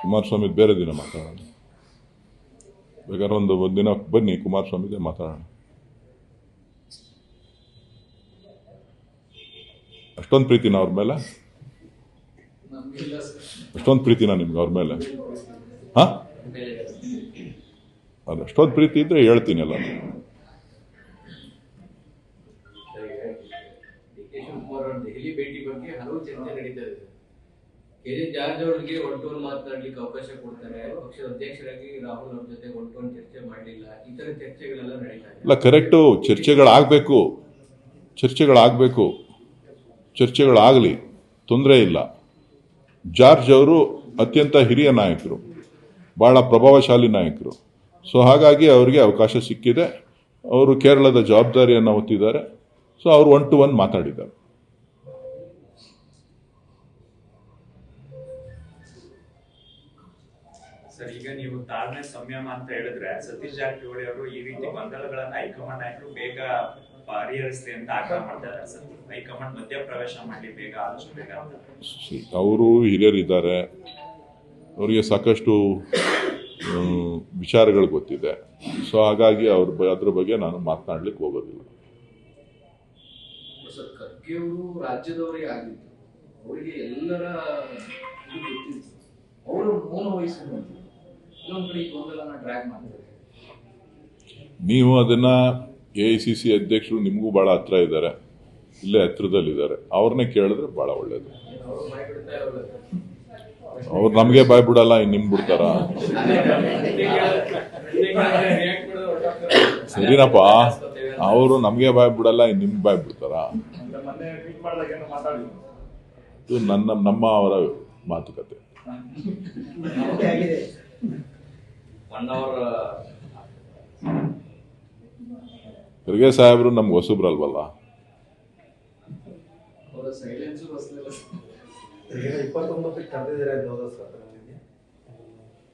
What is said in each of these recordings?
ಕುಮಾರಸ್ವಾಮಿ ಬೇರೆ ದಿನ ಮಾತಾಡೋಣ. ಬೇಕಾದ್ರೆ ಒಂದು ದಿನ ಬನ್ನಿ, ಕುಮಾರಸ್ವಾಮಿದೇ ಮಾತಾಡೋಣ. ಅಷ್ಟೊಂದು ಪ್ರೀತಿನ ಅವ್ರ ಮೇಲೆ? ಅಷ್ಟೊಂದು ಪ್ರೀತಿನ ನಿಮ್ಗೆ ಅವ್ರ ಮೇಲೆ? ಹಾಂ, ಅದು ಅಷ್ಟೊಂದು ಪ್ರೀತಿ ಇದ್ರೆ ಹೇಳ್ತೀನಿ ಅಲ್ಲ. ದೆಹಲಿ ಭೇಟಿ ಬಗ್ಗೆ ಹಲವು ಚರ್ಚೆ ನಡೀತಾ ಇದೆ. ಕೆಜೆ ಜಾರ್ಜ್ ಅವರಿಗೆ ಒನ್ ಟು ಒನ್ ಮಾತನಾಡ್ಲಿಕ್ಕೆ ಅವಕಾಶ ಕೊಡ್ತಾರೆ, ಪಕ್ಷದ ಅಧ್ಯಕ್ಷರಾಗಿ ರಾಹುಲ್ ಅವ್ರ ಜೊತೆ ಒನ್ ಟು ಒನ್ ಚರ್ಚೆ ಮಾಡಲಿಲ್ಲ, ಈ ತರ ಚರ್ಚೆಗಳೆಲ್ಲ ನಡೀತಾ ಇದೆ. ಇಲ್ಲ, ಕರೆಕ್ಟು. ಚರ್ಚೆಗಳಾಗಲಿ, ತೊಂದರೆ ಇಲ್ಲ. ಜಾರ್ಜ್ ಅವರು ಅತ್ಯಂತ ಹಿರಿಯ ನಾಯಕರು, ಭಾಳ ಪ್ರಭಾವಶಾಲಿ ನಾಯಕರು. ಸೊ ಹಾಗಾಗಿ ಅವರಿಗೆ ಅವಕಾಶ ಸಿಕ್ಕಿದೆ. ಅವರು ಕೇರಳದ ಜವಾಬ್ದಾರಿಯನ್ನು ಹೊತ್ತಿದ್ದಾರೆ. ಸೊ ಅವರು ಒನ್ ಟು ಒನ್ ಮಾತಾಡಿದ್ದಾರೆ. ಸರ್, ಈಗ ನೀವು ತಾಳ್ಮೆ ಸಂಯಮ ಅಂತ ಹೇಳಿದ್ರೆ ಸತೀಶ್ ಜಾರಕಿಹೊಳಿ ಅವರು ಈ ರೀತಿ ಗೊಂದಲಗಳನ್ನ ಹೈಕಮಾಂಡ್ ನಾಯಕರು ಬೇಗ ಪರಿಹರಿಸಲಿ ಅಂತ ಆಗ್ರಹ ಮಾಡ್ತಾರೆ ಸರ್. ಹೈಕಮಾಂಡ್ ಮಧ್ಯ ಪ್ರವೇಶ ಮಾಡಲಿ ಬೇಗ, ಆದಷ್ಟು ಬೇಗ ಅಂತ. ಅವರು ಹಿರಿಯರಿದ್ದಾರೆ, ಅವರಿಗೆ ಸಾಕಷ್ಟು ವಿಚಾರಗಳು ಗೊತ್ತಿದೆ. ಸೊ ಹಾಗಾಗಿ ಅದ್ರ ಬಗ್ಗೆ ನಾನು ಮಾತನಾಡ್ಲಿಕ್ಕೆ ಹೋಗೋದಿಲ್ಲ. ಸರ್, ಖರ್ಗೆ ಅವರು ರಾಜ್ಯದವರೇ ಆಗಿದ್ದು, ಅವರಿಗೆ ಎಲ್ಲರ ಗೊತ್ತಿತ್ತು, ಅವರು ಮೌನ ವಹಿಸಿದ್ರು. ನೀವು ಅದನ್ನ AICC ಅಧ್ಯಕ್ಷರು ನಿಮಗೂ ಬಹಳ ಹತ್ರ ಇದ್ದಾರೆ, ಇಲ್ಲೇ ಹತ್ರದಲ್ಲಿದ್ದಾರೆ, ಅವ್ರನ್ನೇ ಕೇಳಿದ್ರೆ ಬಹಳ ಒಳ್ಳೇದು. ಅವ್ರು ನಮಗೆ ಬಾಯ್ ಬಿಡಲ್ಲ, ನಿಮ್ ಬಿಡ್ತಾರ? ಸರಿನಪ್ಪ, ಅವರು ನಮಗೆ ಬಾಯ್ ಬಿಡಲ್ಲ, ನಿಮ್ ಬಾಯ್ ಬಿಡ್ತಾರ? ಇದು ನಮ್ಮ ಅವರ ಮಾತುಕತೆ. ಖರ್ಗೆ ಸಾಹೇಬ್ರು ನಮ್ಗೆ ಹೊಸಬ್ರಲ್ವಲ್ಲ.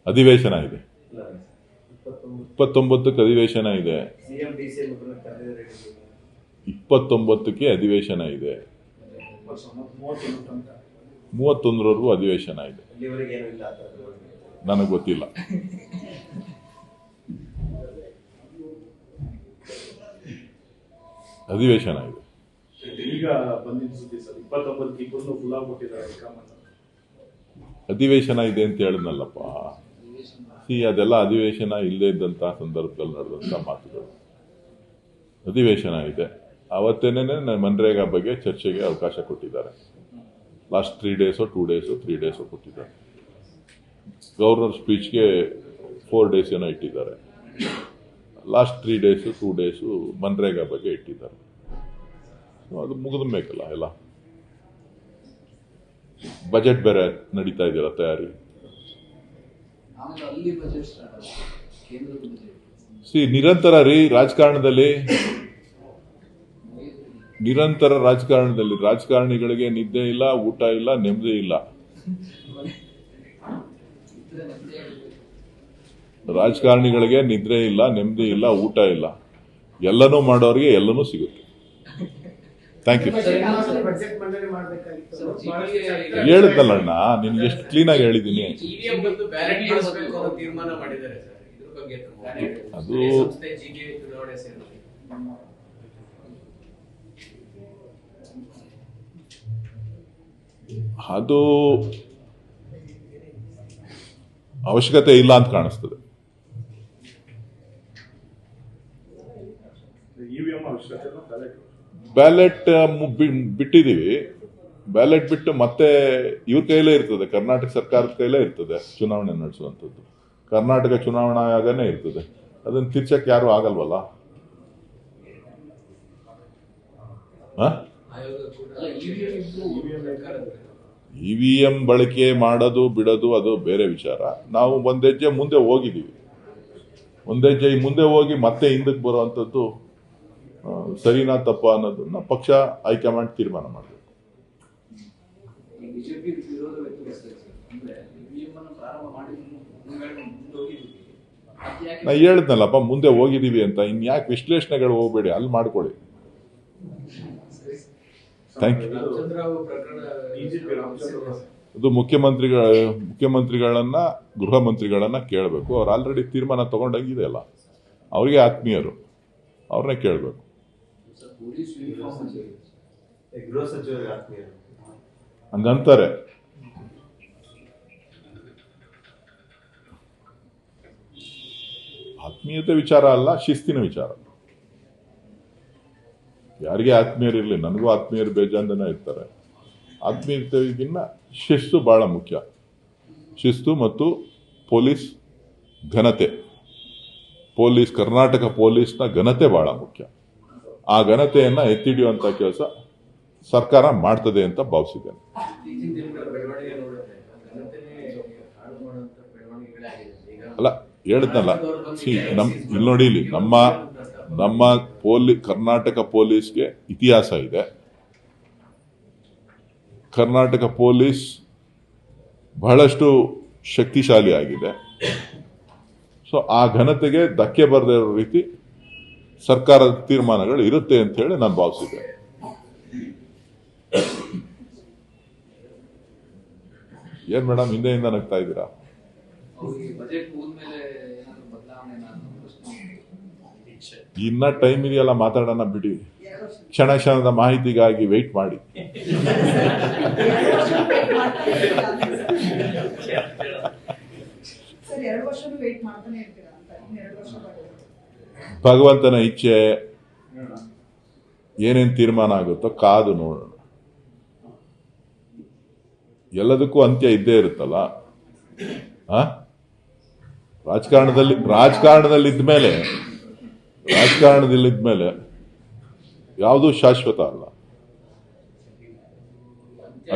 ಅಧಿವೇಶನ ಇದೆ, 29ಕ್ಕೆ ಅಧಿವೇಶನ ಇದೆ. 29ಕ್ಕೆ ಅಧಿವೇಶನ ಇದೆ, 31ರವರೆಗೂ ಅಧಿವೇಶನ ಇದೆ. ನನಗೆ ಗೊತ್ತಿಲ್ಲ. ಅಧಿವೇಶನ ಇದೆ. ಈಗ ಬಂದಿದ್ದು ಸುದ್ದಿ ಸರ್, 29ಕ್ಕೆ ಇಬ್ಬರನ್ನು ಫುಲ್ ಕೊಟ್ಟಿದ್ದಾರೆ. ಅಧಿವೇಶನ ಇದೆ ಅಂತ ಹೇಳಿದ್ನಲ್ಲಪ್ಪ. ಅದೆಲ್ಲ ಅಧಿವೇಶನ ಇಲ್ಲದೇ ಇದ್ದಂತಹ ಸಂದರ್ಭದಲ್ಲಿ ನಡೆದಂತ ಮಾತುಗಳು. ಅಧಿವೇಶನ ಇದೆ. ಅವತ್ತೇನೆ ಮನ್ರೇಗಾ ಬಗ್ಗೆ ಚರ್ಚೆಗೆ ಅವಕಾಶ ಕೊಟ್ಟಿದ್ದಾರೆ. ಲಾಸ್ಟ್ 3 ಡೇಸೋ 2 ಡೇಸೋ 3 ಡೇಸೋ ಕೊಟ್ಟಿದ್ದಾರೆ. ಗವರ್ನರ್ ಸ್ಪೀಚ್ಗೆ 4 ಡೇಸ್ ಏನೋ ಇಟ್ಟಿದ್ದಾರೆ. ಲಾಸ್ಟ್ 3 ಡೇಸು 2 ಡೇಸು ಮನ್ರೇಗಾ ಬಗ್ಗೆ ಇಟ್ಟಿದ್ದಾರೆ. ಅದು ಮುಗಿದ ಬೇಕಲ್ಲ ಎಲ್ಲ. ಬಜೆಟ್ ಬೇರೆ ನಡೀತಾ ಇದೆಯಲ್ಲ ತಯಾರಿ. ನಿರಂತರ ರಾಜಕಾರಣದಲ್ಲಿ ರಾಜಕಾರಣಿಗಳಿಗೆ ನಿದ್ದೆ ಇಲ್ಲ, ಊಟ ಇಲ್ಲ, ನೆಮ್ಮದಿ ಇಲ್ಲ. ರಾಜಕಾರಣಿಗಳಿಗೆ ನಿದ್ರೆ ಇಲ್ಲ, ನೆಮ್ಮದಿ ಇಲ್ಲ, ಊಟ ಇಲ್ಲ. ಎಲ್ಲನೂ ಮಾಡೋರಿಗೆ ಎಲ್ಲನೂ ಸಿಗುತ್ತೆ. Thank you. ಹೇಳಿದ್ನಲ್ಲ ಅಣ್ಣ, ನಿನ್ಗೆ ಎಷ್ಟು ಕ್ಲೀನಾಗಿ ಹೇಳಿದ್ದೀನಿ. ಅದು ಅವಶ್ಯಕತೆ ಇಲ್ಲ ಅಂತ ಕಾಣಿಸ್ತದೆ. ಬ್ಯಾಲೆಟ್ ಬಿಟ್ಟಿದ್ದೀವಿ. ಬ್ಯಾಲೆಟ್ ಬಿಟ್ಟು ಮತ್ತೆ ಇವ್ರ ಕೈಲೇ ಇರ್ತದೆ, ಕರ್ನಾಟಕ ಸರ್ಕಾರದ ಕೈಲೇ ಇರ್ತದೆ ಚುನಾವಣೆ ನಡೆಸುವಂಥದ್ದು. ಕರ್ನಾಟಕ ಚುನಾವಣಾ ಆಯೋಗನೇ ಇರ್ತದೆ. ಅದನ್ನು ತಿರ್ಚಕ್ಕೆ ಯಾರು ಆಗಲ್ವಲ್ಲ. EVM ಬಳಕೆ ಮಾಡೋದು ಬಿಡೋದು ಅದು ಬೇರೆ ವಿಚಾರ. ನಾವು ಒಂದ್ ಹೆಜ್ಜೆ ಮುಂದೆ ಹೋಗಿದ್ದೀವಿ. ಒಂದ್ ಹೆಜ್ಜೆ ಮುಂದೆ ಹೋಗಿ ಮತ್ತೆ ಹಿಂದಕ್ಕೆ ಬರುವಂಥದ್ದು ಸರಿನಾ ತಪ್ಪ ಅನ್ನೋದನ್ನ ಪಕ್ಷ ಹೈಕಮಾಂಡ್ ತೀರ್ಮಾನ ಮಾಡಬೇಕು. ನಾ ಹೇಳಿದ್ನಲ್ಲಪ್ಪ, ಮುಂದೆ ಹೋಗಿದ್ದೀವಿ ಅಂತ. ಇನ್ಯಾಕೆ ವಿಶ್ಲೇಷಣೆಗಳು ಹೋಗ್ಬೇಡಿ, ಅಲ್ಲಿ ಮಾಡ್ಕೊಳ್ಳಿ. Thank you. ಅದು ಮುಖ್ಯಮಂತ್ರಿಗಳನ್ನ ಗೃಹ ಮಂತ್ರಿಗಳನ್ನ ಕೇಳಬೇಕು. ಅವ್ರು ಆಲ್ರೆಡಿ ತೀರ್ಮಾನ ತಗೊಂಡಾಗಿದೆ ಅಲ್ಲ, ಅವ್ರಿಗೆ ಆತ್ಮೀಯರು, ಅವ್ರನ್ನೇ ಕೇಳಬೇಕು. ಗೃಹ ಸಚಿವರಿಗೆ ಆತ್ಮೀಯ ಹಂಗಂತಾರೆ. ಆತ್ಮೀಯತೆ ವಿಚಾರ ಅಲ್ಲ, ಶಿಸ್ತಿನ ವಿಚಾರ. ಯಾರಿಗೆ ಆತ್ಮೀಯರಿರಲಿ, ನನಗೂ ಆತ್ಮೀಯರು ಬೇಜಾನ್ ಜನ ಇರ್ತಾರೆ. ಆತ್ಮೀಯತೆಗಿನ್ನ ಶಿಸ್ತು ಬಹಳ ಮುಖ್ಯ. ಶಿಸ್ತು ಮತ್ತು ಪೊಲೀಸ್ ಘನತೆ, ಕರ್ನಾಟಕ ಪೊಲೀಸ್ನ ಘನತೆ ಬಹಳ ಮುಖ್ಯ. ಆ ಘನತೆಯನ್ನ ಎತ್ತಿಡಿಯುವಂತ ಕೆಲಸ ಸರ್ಕಾರ ಮಾಡ್ತದೆ ಅಂತ ಭಾವಿಸಿದ್ದೇನೆ. ಇತ್ತೀಚಿನ ದಿನಗಳ ಬೆಳವಣಿಗೆ ನೋಡಿದ್ರೆ ಘನತೆನೇ ಹಾಳು ಮಾಡುವಂತ ಬೆಳವಣಿಗೆಗಳೇ ಆಗಿದೆ. ಈಗ ಅಲ್ಲ ಹೇಳಿದ್ನಲ್ಲ, ಇಲ್ಲಿ ನೋಡಿ, ಇಲ್ಲಿ ನಮ್ಮ ಕರ್ನಾಟಕ ಪೊಲೀಸ್ಗೆ ಇತಿಹಾಸ ಇದೆ. ಕರ್ನಾಟಕ ಪೊಲೀಸ್ ಬಹಳಷ್ಟು ಶಕ್ತಿಶಾಲಿ ಆಗಿದೆ. ಸೊ ಆ ಘನತೆಗೆ ಧಕ್ಕೆ ಬರದೇ ಇರೋ ರೀತಿ ಸರ್ಕಾರದ ತೀರ್ಮಾನಗಳು ಇರುತ್ತೆ ಅಂತ ಹೇಳಿ ನಾನು ಭಾವಿಸಿದ್ದೆ. ಏನ್ ಮೇಡಮ್ ಹಿಂದೆಯಿಂದ ನಗ್ತಾ ಇದ್ದೀರಾ? ಬಜೆಟ್ ಮುಗಿದ್ಮೇಲೆ ಏನಾದ್ರು ಬದಲಾವಣೆ ಇನ್ನ ಟೈಮ್ ಇದೆಯಲ್ಲ, ಮಾತಾಡೋಣ ಬಿಡಿ. ಕ್ಷಣ ಕ್ಷಣದ ಮಾಹಿತಿಗಾಗಿ ವೆಯ್ಟ್ ಮಾಡಿ. ಭಗವಂತನ ಇಚ್ಛೆ, ಏನೇನ್ ತೀರ್ಮಾನ ಆಗುತ್ತೋ ಕಾದು ನೋಡೋಣ. ಎಲ್ಲದಕ್ಕೂ ಅಂತ್ಯ ಇದ್ದೇ ಇರುತ್ತಲ್ಲ. ರಾಜಕಾರಣದಲ್ಲಿದ್ಮೇಲೆ ಯಾವುದೂ ಶಾಶ್ವತ ಅಲ್ಲ.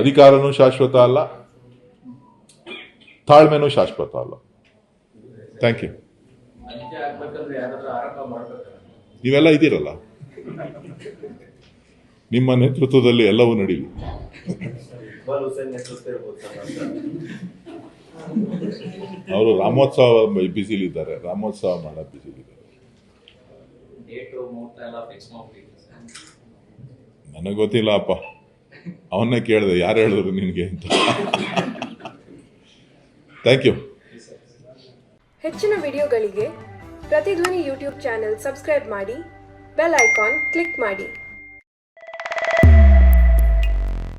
ಅಧಿಕಾರನೂ ಶಾಶ್ವತ ಅಲ್ಲ, ತಾಳ್ಮೆನೂ ಶಾಶ್ವತ ಅಲ್ಲ. Thank you. ಅಂತ್ಯ ಆಗ್ಬೇಕಂದ್ರೆ ಯಾರಾದ್ರೂ ಆರೋಪ ಮಾಡ್ಬೇಕಲ್ಲ. ನೀವೆಲ್ಲ ಇದ್ದೀರಲ್ಲ, ನಿಮ್ಮ ನೇತೃತ್ವದಲ್ಲಿ ಎಲ್ಲವೂ ನಡೀಲಿ. ಇಕ್ಬಾಲ್ ಹುಸೇನ್ ನೇತೃತ್ವ ಇರ್ಬೋದು ಸರ್. ಅವರು ರಾಮೋತ್ಸವ ಬಿಸಿಲಿದ್ದಾರೆ, ರಾಮೋತ್ಸವ ಮಾಡಕ್ ಬಿಸಿಲಿದ್ದಾರೆ. ನನಗೆ ಗೊತ್ತಿಲ್ಲ ಅಪ್ಪ, ಅವನ್ನೇ ಕೇಳಿದೆ ಯಾರು ಹೇಳಿದ್ರು ನಿನ್ಗೆ ಅಂತ. Thank you. ಹೆಚ್ಚಿನ ವಿಡಿಯೋಗಳಿಗೆ ಪ್ರತಿಧ್ವನಿ ಯೂಟ್ಯೂಬ್ ಚಾನೆಲ್ ಸಬ್ಸ್ಕ್ರೈಬ್ ಮಾಡಿ, ಬೆಲ್ ಐಕಾನ್ ಕ್ಲಿಕ್ ಮಾಡಿ.